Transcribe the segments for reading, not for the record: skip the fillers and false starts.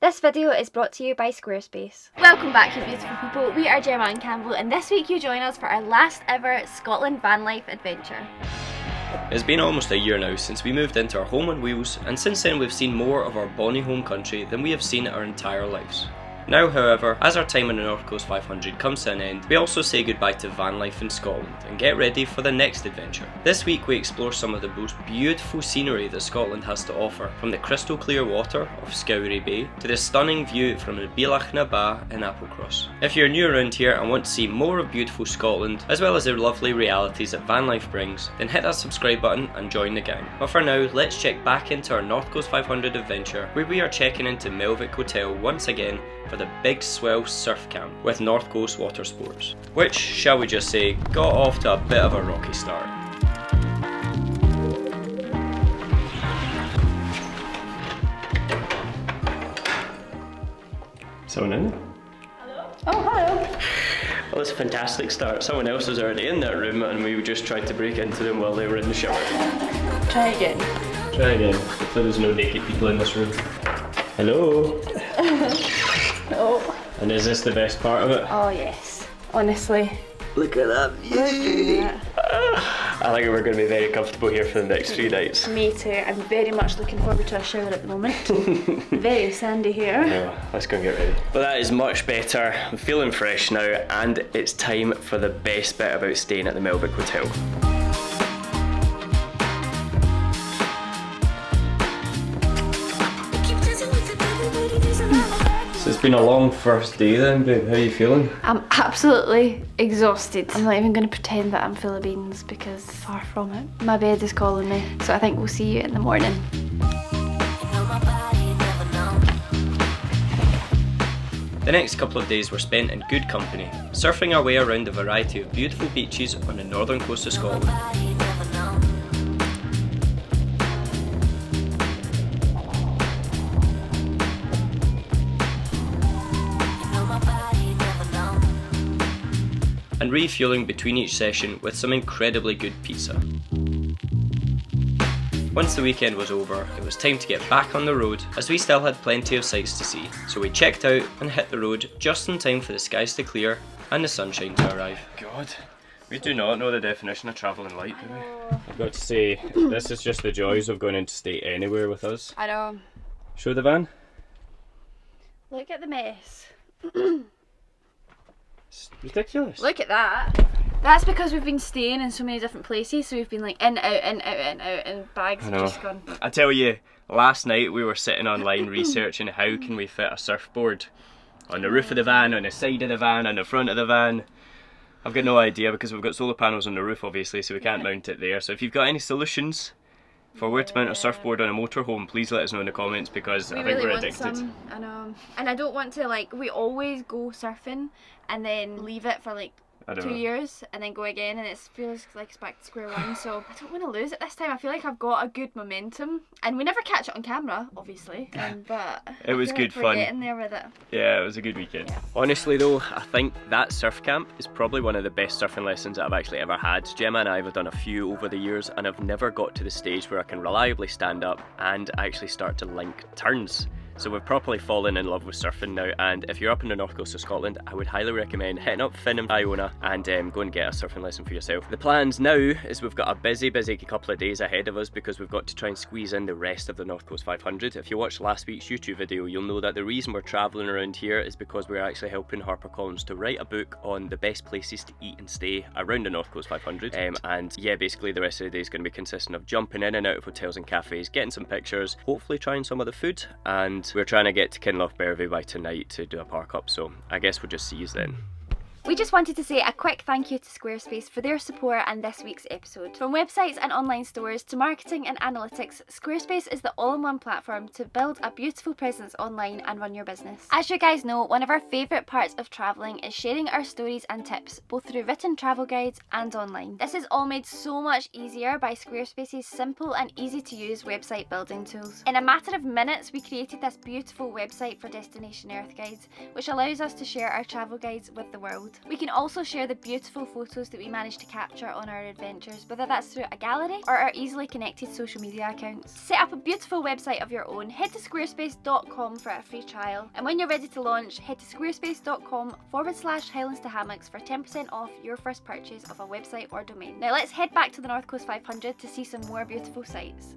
This video is brought to you by Squarespace. Welcome back, you beautiful people. We are Gemma and Campbell, and this week you join us for our last ever Scotland van life adventure. It's been almost a year now since we moved into our home on wheels, and since then we've seen more of our bonny home country than we have seen our entire lives. Now, however, as our time on the North Coast 500 comes to an end, we also say goodbye to van life in Scotland and get ready for the next adventure. This week we explore some of the most beautiful scenery that Scotland has to offer, from the crystal clear water of Scowrie Bay to the stunning view from the Bealach na Ba in Applecross. If you're new around here and want to see more of beautiful Scotland, as well as the lovely realities that van life brings, then hit that subscribe button and join the gang. But for now, let's check back into our North Coast 500 adventure, where we are checking into Achmelvich Hotel once again for the Big Swell Surf Camp with North Coast Water Sports, which, shall we just say, got off to a bit of a rocky start. Someone in there? Hello? Oh, hello. Well, it's a fantastic start. Someone else was already in that room and we just tried to break into them while they were in the shower. Try again. Try again. So there's no naked people in this room. Hello? Oh. And is this the best part of it? Oh yes, honestly. Look at that view! I think we're going to be very comfortable here for the next 3 nights. Me too. I'm very much looking forward to a shower at the moment. Very sandy here. No, let's go and get ready. But that is much better. I'm feeling fresh now, and it's time for the best bit about staying at the Achmelvich Hotel. So it's been a long first day then, babe. How are you feeling? I'm absolutely exhausted. I'm not even going to pretend that I'm full of beans because far from it. My bed is calling me, so I think we'll see you in the morning. The next couple of days were spent in good company, surfing our way around a variety of beautiful beaches on the northern coast of Scotland. And refueling between each session with some incredibly good pizza. Once the weekend was over, it was time to get back on the road, as we still had plenty of sights to see, so we checked out and hit the road just in time for the skies to clear and the sunshine to arrive. God, we do not know the definition of travelling light, do we? I've got to say, this is just the joys of going interstate anywhere with us. I know. Show the van. Look at the mess. It's ridiculous. Look at that. That's because we've been staying in so many different places, so we've been like in, out, in, out, in, out, and bags have just gone. I tell you, last night we were sitting online researching how can we fit a surfboard on the roof of the van, on the side of the van, on the front of the van. I've got no idea because we've got solar panels on the roof obviously, so we can't mount it there. So if you've got any solutions for where to mount a surfboard on a motorhome, please let us know in the comments because I think we're addicted. Some, I know. And I don't want to, like, we always go surfing and then leave it for like 2 years and then go again, and it feels like it's back to square one, so I don't want to lose it this time. I feel like I've got a good momentum, and we never catch it on camera obviously, but it was good fun. fun. Getting there with it. Yeah, it was a good weekend. Yeah. Honestly though, I think that surf camp is probably one of the best surfing lessons that I've actually ever had. Gemma and I have done a few over the years, and I've never got to the stage where I can reliably stand up and actually start to link turns. So we've properly fallen in love with surfing now, and if you're up in the north coast of Scotland, I would highly recommend hitting up Finn and Iona and go and get a surfing lesson for yourself. The plans now is we've got a busy couple of days ahead of us because we've got to try and squeeze in the rest of the North Coast 500. If you watched last week's YouTube video, you'll know that the reason we're travelling around here is because we're actually helping HarperCollins to write a book on the best places to eat and stay around the North Coast 500. And yeah, basically the rest of the day is going to be consistent of jumping in and out of hotels and cafes, getting some pictures, hopefully trying some of the food, and we're trying to get to Kinlochbervie by tonight to do a park up, so I guess we'll just see you then. We just wanted to say a quick thank you to Squarespace for their support and this week's episode. From websites and online stores to marketing and analytics, Squarespace is the all-in-one platform to build a beautiful presence online and run your business. As you guys know, one of our favourite parts of travelling is sharing our stories and tips, both through written travel guides and online. This is all made so much easier by Squarespace's simple and easy to use website building tools. In a matter of minutes, we created this beautiful website for Destination Earth Guides, which allows us to share our travel guides with the world. episode. We can also share the beautiful photos that we managed to capture on our adventures, whether that's through a gallery or our easily connected social media accounts. To set up a beautiful website of your own, head to squarespace.com for a free trial. And when you're ready to launch, head to squarespace.com/Highlands to Hammocks for 10% off your first purchase of a website or domain. Now let's head back to the North Coast 500 to see some more beautiful sights.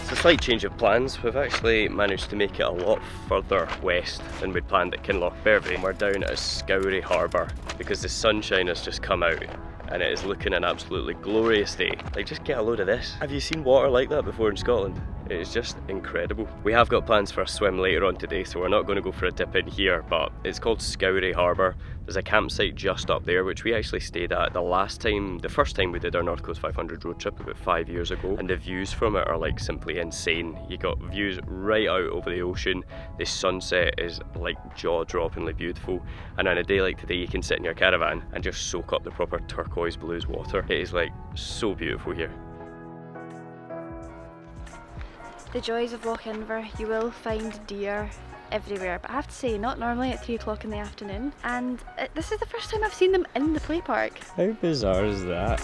It's a slight change of plans. We've actually managed to make it a lot further west than we'd planned at Kinlochbervie. We're down at Scourie Harbour because the sunshine has just come out and it is looking an absolutely glorious day. Like, just get a load of this. Have you seen water like that before in Scotland? It is just incredible. We have got plans for a swim later on today, so we're not going to go for a dip in here, but it's called Scourie Harbour. There's a campsite just up there, which we actually stayed at the first time we did our North Coast 500 road trip about 5 years ago, and the views from it are like simply insane. You got views right out over the ocean. The sunset is like jaw-droppingly beautiful, and on a day like today you can sit in your caravan and just soak up the proper turquoise blues water. It is like so beautiful here. The joys of Lochinver. You will find deer everywhere, but I have to say, not normally at 3 o'clock in the afternoon, and this is the first time I've seen them in the play park. How bizarre is that?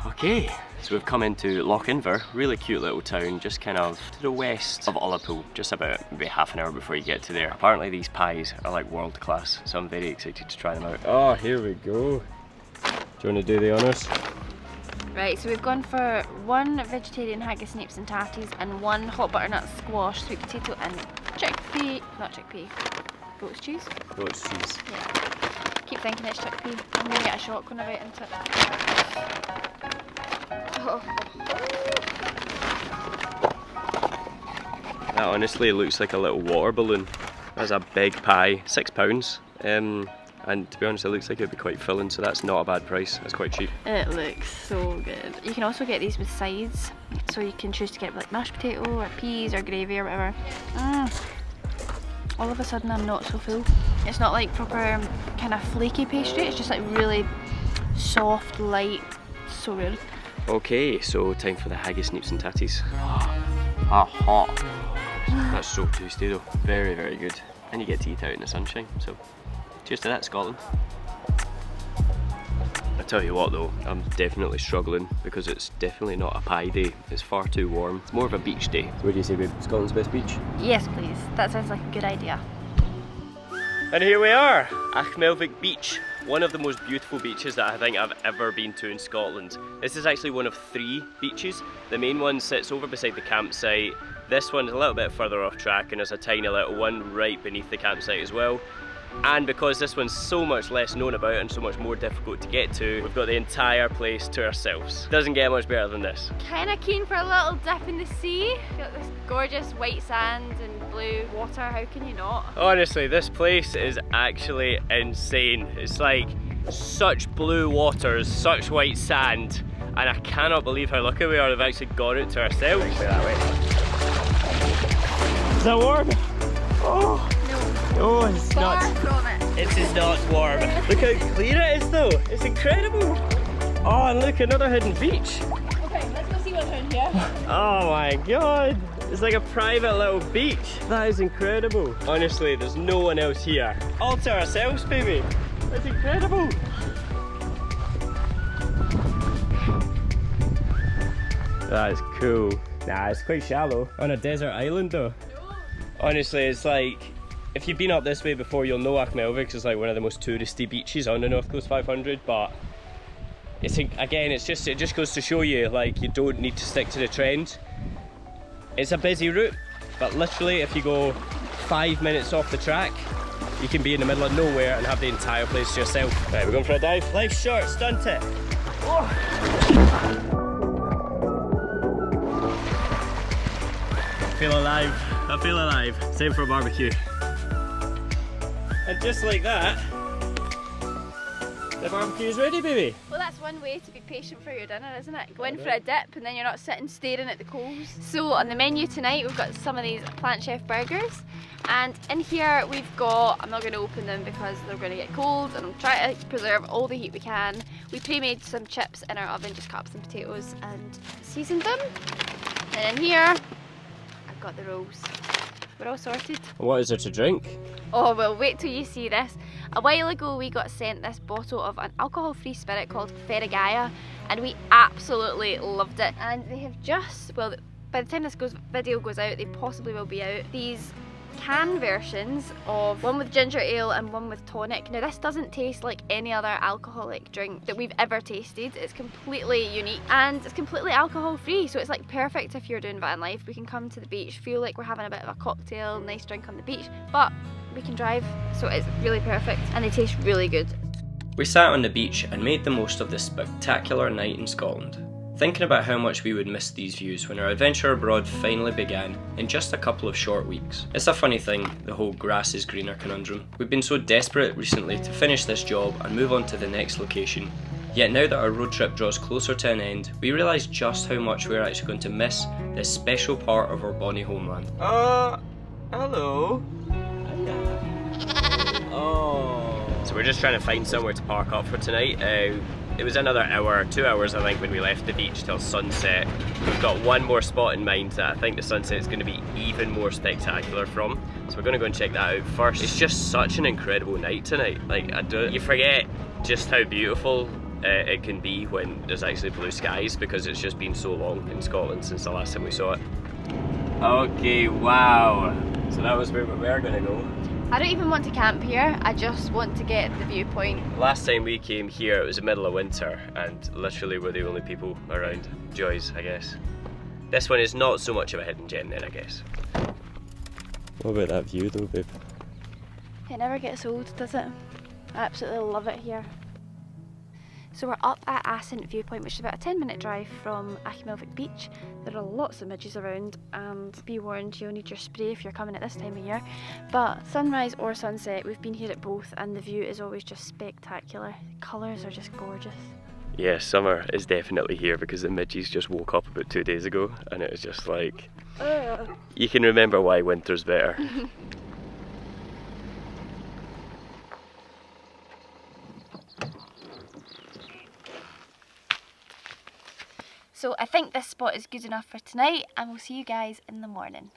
Okay, so we've come into Lochinver, really cute little town, just kind of to the west of Ullapool, just about maybe half an hour before you get to there. Apparently these pies are like world class, so I'm very excited to try them out. Oh, here we go. Do you want to do the honours? Right, so we've gone for 1 vegetarian haggis, snapes and tatties and 1 hot butternut squash, sweet potato and goat's cheese? Goat's cheese. Yeah. Keep thinking it's chickpea. I'm going to get a shock when I bite into it. Oh. That honestly looks like a little water balloon. That's a big pie, £6. And to be honest, it looks like it'd be quite filling, so that's not a bad price. That's quite cheap. It looks so good. You can also get these with sides, so you can choose to get like mashed potato or peas or gravy or whatever. All of a sudden I'm not so full. It's not like proper kind of flaky pastry, it's just like really soft, light, so good. Okay, so time for the haggis, snapes and tatties. Hot. That's so tasty though. Very, very good. And you get to eat out in the sunshine, so cheers to that, Scotland. I tell you what though, I'm definitely struggling because it's definitely not a pie day. It's far too warm. It's more of a beach day. So what do you say, babe? Scotland's best beach? Yes, please. That sounds like a good idea. And here we are, Achmelvich Beach. One of the most beautiful beaches that I think I've ever been to in Scotland. This is actually one of 3 beaches. The main one sits over beside the campsite. This one's a little bit further off track, and there's a tiny little one right beneath the campsite as well. And because this one's so much less known about and so much more difficult to get to, we've got the entire place to ourselves. Doesn't get much better than this. Kinda keen for a little dip in the sea. Got this gorgeous white sand and blue water, how can you not? Honestly, this place is actually insane. It's like such blue waters, such white sand, and I cannot believe how lucky we are they've actually got it to ourselves. That way. Is that warm? Oh! No, it's not. From it. It is not warm. Look how clear it is though. It's incredible. Oh, and look, another hidden beach. Okay, let's go see what's around here. Oh my god. It's like a private little beach. That is incredible. Honestly, there's no one else here. All to ourselves, baby. That's incredible. That is cool. Nah, it's quite shallow. On a desert island though. Honestly, it's like, if you've been up this way before, you'll know Achmelvich is like one of the most touristy beaches on the North Coast 500, but it's, again, it just goes to show you, like, you don't need to stick to the trend. It's a busy route, but literally if you go 5 minutes off the track, you can be in the middle of nowhere and have the entire place to yourself. Right, we're going for a dive. Life's short, stunt it. Oh. I feel alive. I feel alive. Same for a barbecue. And just like that, The barbecue's ready, baby. Well, that's one way to be patient for your dinner, isn't it? Go in for a dip and then you're not sitting staring at the coals. So on the menu tonight we've got some of these Plant Chef burgers, and in here we've got, I'm not going to open them because they're going to get cold and I'm trying to preserve all the heat we can. We pre-made some chips in our oven, just cut up some potatoes and seasoned them. And in here I've got the rolls. We're all sorted. What is there to drink? Oh well, wait till you see this. A while ago we got sent this bottle of an alcohol-free spirit called Ferragaya and we absolutely loved it. And they have just, well, by the time this video goes out, they possibly will be out, these can versions of one with ginger ale and one with tonic. Now this doesn't taste like any other alcoholic drink that we've ever tasted. It's completely unique and it's completely alcohol free, so it's like perfect if you're doing van life. We can come to the beach, feel like we're having a bit of a cocktail, nice drink on the beach, but we can drive, so it's really perfect and they taste really good. We sat on the beach and made the most of this spectacular night in Scotland, thinking about how much we would miss these views when our adventure abroad finally began in just a couple of short weeks. It's a funny thing, the whole grass is greener conundrum. We've been so desperate recently to finish this job and move on to the next location, yet now that our road trip draws closer to an end, we realise just how much we're actually going to miss this special part of our bonny homeland. Hello. Oh. So we're just trying to find somewhere to park up for tonight. It was another hour, 2 hours I think, when we left the beach till sunset. We've got one more spot in mind that I think the sunset is going to be even more spectacular from. So we're going to go and check that out first. It's just such an incredible night tonight. Like, you forget just how beautiful it can be when there's actually blue skies, because it's just been so long in Scotland since the last time we saw it. Okay, wow. So that was where we were going to go. I don't even want to camp here, I just want to get the viewpoint. Last time we came here it was the middle of winter and literally we're the only people around. Joys, I guess. This one is not so much of a hidden gem then, I guess. What about that view though, babe? It never gets old, does it? I absolutely love it here. So we're up at Ascent Viewpoint, which is about a 10-minute drive from Achmelvich Beach. There are lots of midges around, and be warned, you'll need your spray if you're coming at this time of year. But sunrise or sunset, we've been here at both and the view is always just spectacular. The colours are just gorgeous. Yeah, summer is definitely here because the midges just woke up about 2 days ago and it was just like, you can remember why winter's better. So I think this spot is good enough for tonight and we'll see you guys in the morning.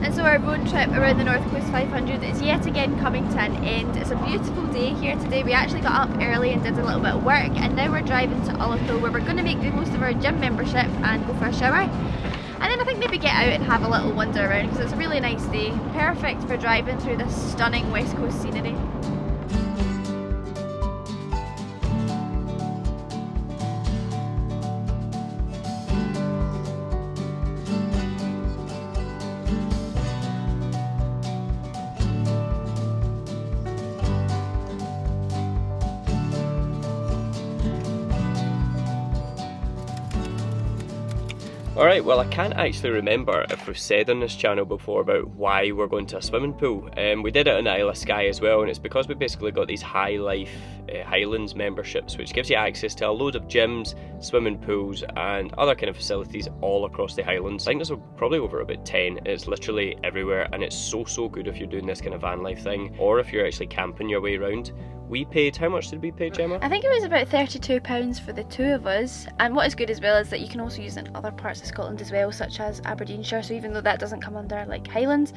And so our road trip around the North Coast 500 is yet again coming to an end. It's a beautiful day here today. We actually got up early and did a little bit of work, and now we're driving to Ullapool where we're going to make the most of our gym membership and go for a shower. And then I think maybe get out and have a little wander around because it's a really nice day. Perfect for driving through this stunning West Coast scenery. Alright, well I can't actually remember if we've said on this channel before about why we're going to a swimming pool. We did it on Isle of Skye as well, and it's because we basically got these High Life Highlands memberships, which gives you access to a load of gyms, swimming pools and other kind of facilities all across the Highlands. I think there's probably over about 10. It's literally everywhere and it's so good if you're doing this kind of van life thing or if you're actually camping your way around. We paid, how much did we pay, Gemma? I think it was about £32 for the two of us, and what is good as well is that you can also use it in other parts of Scotland as well, such as Aberdeenshire, so even though that doesn't come under like Highlands,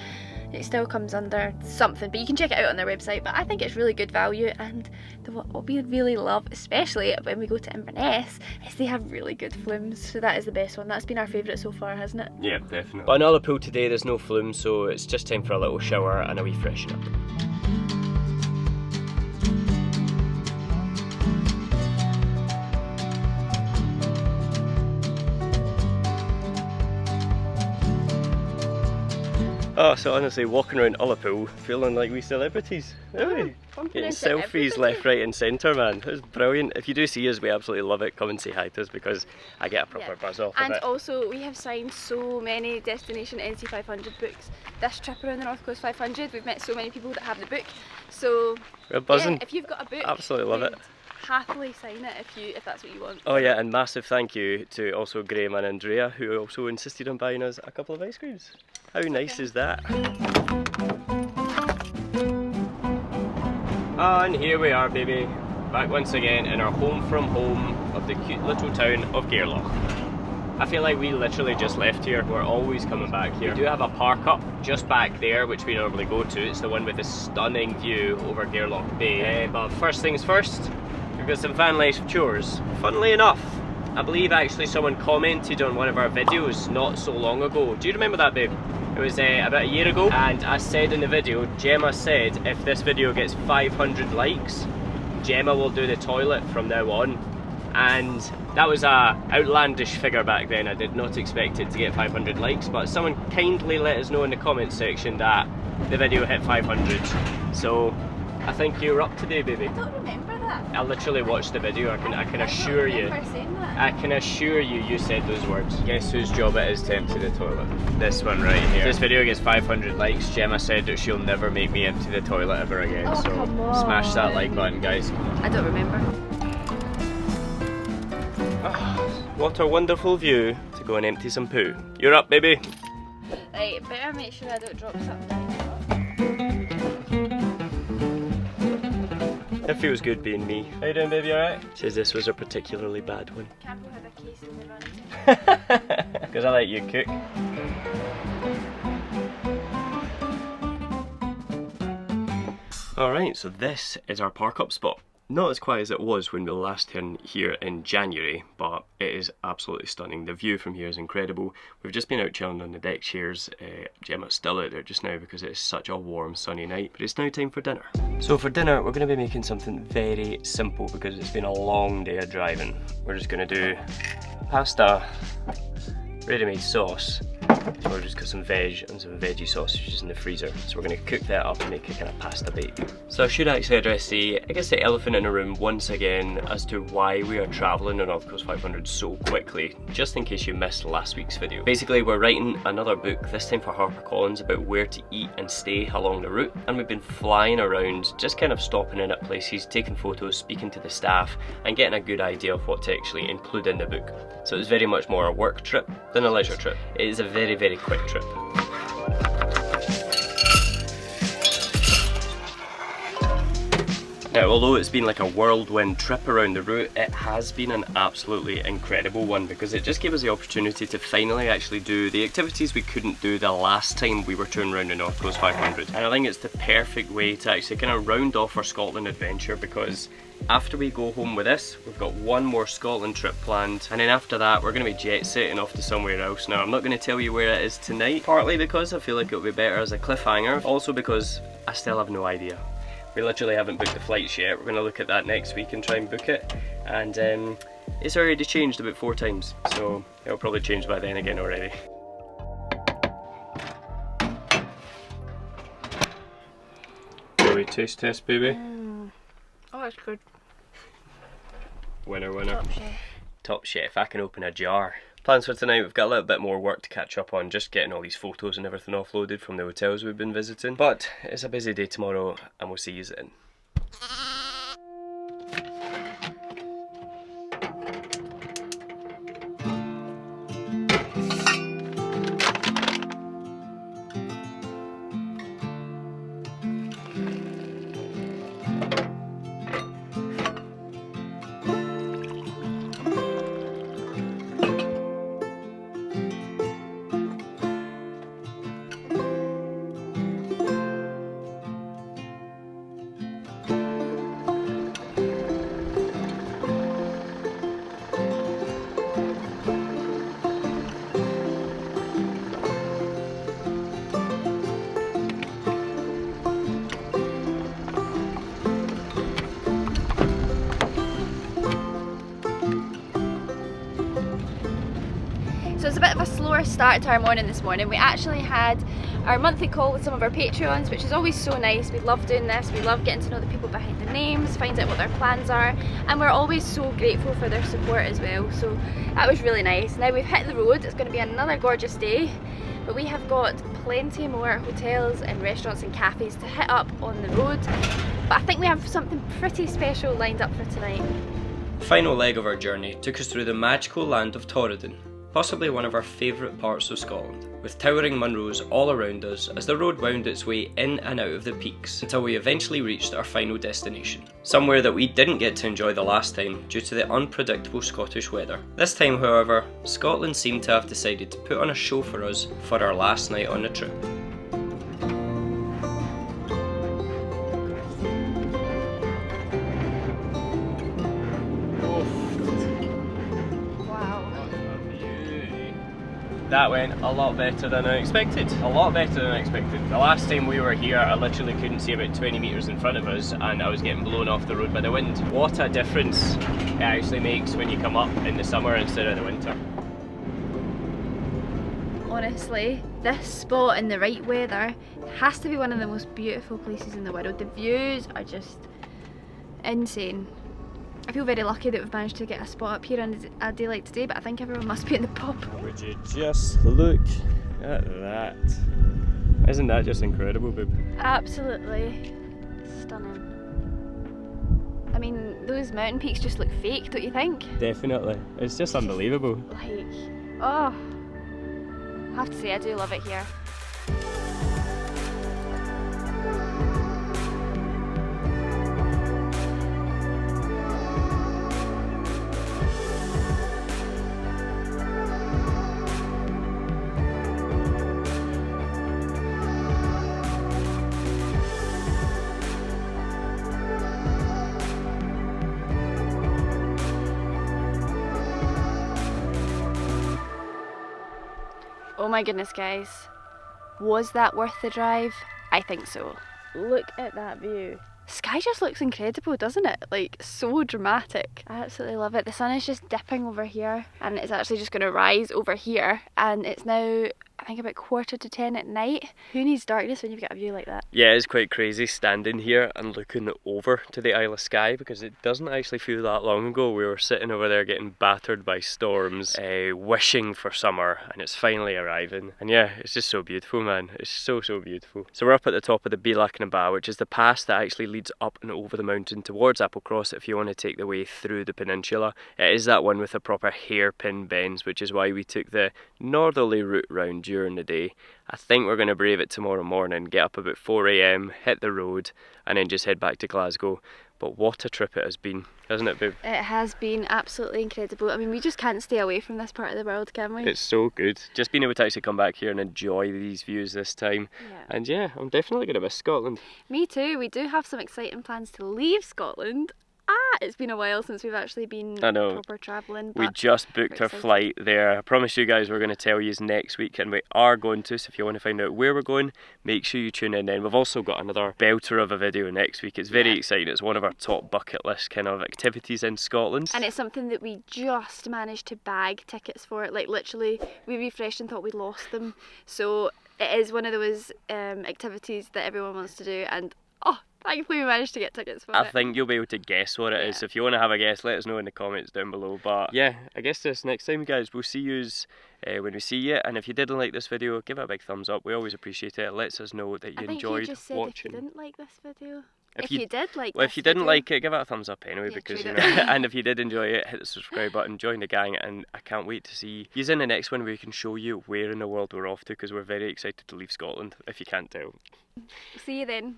it still comes under something, but you can check it out on their website. But I think it's really good value, and what we really love, especially when we go to Inverness, is they have really good flumes, so that is the best one. That's been our favourite so far, hasn't it? Yeah, definitely. But on Ullapool today there's no flume, so it's just time for a little shower and a wee freshen up. Oh, so honestly, walking around Ullapool, feeling like we celebrities. Really? Getting selfies left, right and centre, man. It was brilliant. If you do see us, we absolutely love it. Come and say hi to us because I get a proper buzz off of And it. also, we have signed so many Destination NC 500 books. This trip around the North Coast 500, we've met so many people that have the book. So, We're buzzing. yeah, if you've got a book, Absolutely love it. happily sign it if that's what you want. Oh yeah, and massive thank you to also Graham and Andrea, who also insisted on buying us a couple of ice creams. How nice is that? And here we are, baby, back once again in our home from home of the cute little town of Gairloch. I feel like we literally just left here. We're always coming back here. We do have a park up just back there, which we normally go to. It's the one with the stunning view over Gairloch Bay. But first things first, we've got some Vanlife chores. Funnily enough, I believe actually someone commented on one of our videos not so long ago. Do you remember that, babe? It was about a year ago, and I said in the video, Gemma said if this video gets 500 likes, Gemma will do the toilet from now on. And that was a outlandish figure back then. I did not expect it to get 500 likes, but someone kindly let us know in the comments section that the video hit 500. So I think you're up today, baby. I don't remember that. I literally watched the video. I can assure you. I can assure you, you said those words. Guess whose job it is to empty the toilet? This one right here. If this video gets 500 likes, Gemma said that she'll never make me empty the toilet ever again. Oh, so come on. smash that like button, guys. I don't remember. What a wonderful view to go and empty some poo. You're up, baby. Right, better make sure I don't drop something down. It feels good being me. How you doing, baby? Alright? Says this was a particularly bad one. Campbell had a case in the run. Because I let you cook. Alright, so this is our park up spot. Not as quiet as it was when we last turned here in January, but it is absolutely stunning. The view from here is incredible. We've just been out chilling on the deck chairs. Gemma's still out there just now because it is such a warm sunny night, but it's now time for dinner. So for dinner we're going to be making something very simple because it's been a long day of driving. We're just going to do pasta, ready-made sauce. So we've just got some veg and some veggie sausages in the freezer. So we're going to cook that up and make a kind of pasta bake. So I should actually address the elephant in the room once again as to why we are travelling on North Coast 500 so quickly, just in case you missed last week's video. Basically, we're writing another book, this time for HarperCollins, about where to eat and stay along the route. And we've been flying around, just kind of stopping in at places, taking photos, speaking to the staff, and getting a good idea of what to actually include in the book. So it's very much more a work trip than a leisure trip. It is a very, very quick trip. Now, although it's been like a whirlwind trip around the route, it has been an absolutely incredible one because it just gave us the opportunity to finally actually do the activities we couldn't do the last time we were touring around the North Coast 500. And I think it's the perfect way to actually kind of round off our Scotland adventure because after we go home with this, we've got one more Scotland trip planned, and then after that we're going to be jet setting off to somewhere else. Now, I'm not going to tell you where it is tonight, partly because I feel like it would be better as a cliffhanger, also because I still have no idea. We literally haven't booked the flights yet. We're going to look at that next week and try and book it, and it's already changed about 4 times, so it'll probably change by then again already. Taste test, baby. Oh, it's good. Winner, winner. Top chef. Top chef, I can open a jar. Plans for tonight, we've got a little bit more work to catch up on, just getting all these photos and everything offloaded from the hotels we've been visiting. But it's a busy day tomorrow and we'll see you then. So it's a bit of a slower slower start to our morning this morning. We actually had our monthly call with some of our Patreons, which is always so nice. We love doing this, we love getting to know the people behind the names, find out what their plans are, and we're always so grateful for their support as well. So that was really nice. Now we've hit the road, it's going to be another gorgeous day, but we have got plenty more hotels and restaurants and cafes to hit up on the road. But I think we have something pretty special lined up for tonight. The final leg of our journey took us through the magical land of Torridon, possibly one of our favourite parts of Scotland, with towering Munros all around us as the road wound its way in and out of the peaks until we eventually reached our final destination. Somewhere that we didn't get to enjoy the last time due to the unpredictable Scottish weather. This time, however, Scotland seemed to have decided to put on a show for us for our last night on the trip. That went a lot better than I expected. A lot better than I expected. The last time we were here, I literally couldn't see about 20 metres in front of us and I was getting blown off the road by the wind. What a difference it actually makes when you come up in the summer instead of the winter. Honestly, this spot in the right weather has to be one of the most beautiful places in the world. The views are just insane. I feel very lucky that we've managed to get a spot up here on a day like today, but I think everyone must be in the pub. Would you just look at that? Isn't that just incredible, babe? Absolutely stunning. I mean, those mountain peaks just look fake, don't you think? Definitely. It's just unbelievable. Like, oh, I have to say I do love it here. Oh my goodness, guys. Was that worth the drive? I think so. Look at that view. Sky just looks incredible, doesn't it? Like, so dramatic. I absolutely love it. The sun is just dipping over here and it's actually just going to rise over here, and it's now, I think, about 9:45 at night. Who needs darkness when you've got a view like that? Yeah, it's quite crazy standing here and looking over to the Isle of Skye, because it doesn't actually feel that long ago we were sitting over there getting battered by storms, wishing for summer, and it's finally arriving. And yeah, it's just so beautiful, man. It's so beautiful. So we're up at the top of the Bílach na Bá, which is the pass that actually leads up and over the mountain towards Applecross if you want to take the way through the peninsula. It is that one with the proper hairpin bends, which is why we took the northerly route round during the day. I think we're going to brave it tomorrow morning, get up about 4 AM, hit the road, and then just head back to Glasgow. But what a trip it has been, hasn't it, babe? It has been absolutely incredible. I mean, we just can't stay away from this part of the world, can we? It's so good. Just being able to actually come back here and enjoy these views this time. Yeah. And yeah, I'm definitely going to miss Scotland. Me too. We do have some exciting plans to leave Scotland. It's been a while since we've actually been proper travelling. We just booked our flight there. I promise you guys we're going to tell you next week, and we are going to, so if you want to find out where we're going, make sure you tune in then. We've also got another belter of a video next week. It's very exciting. It's one of our top bucket list kind of activities in Scotland. And it's something that we just managed to bag tickets for. Like, literally, we refreshed and thought we'd lost them. So it is one of those activities that everyone wants to do, and thankfully we managed to get tickets for it. I think you'll be able to guess what it is. So if you want to have a guess, let us know in the comments down below. But yeah, I guess this next time, guys, we'll see yous when we see you. And if you didn't like this video, give it a big thumbs up. We always appreciate it. It lets us know that you enjoyed you just said watching. If you didn't like this video. If you did like if you didn't like it, give it a thumbs up anyway, because you know. And if you did enjoy it, hit the subscribe button, join the gang, and I can't wait to see you in the next one where we can show you where in the world we're off to, because we're very excited to leave Scotland, if you can't tell. See you then.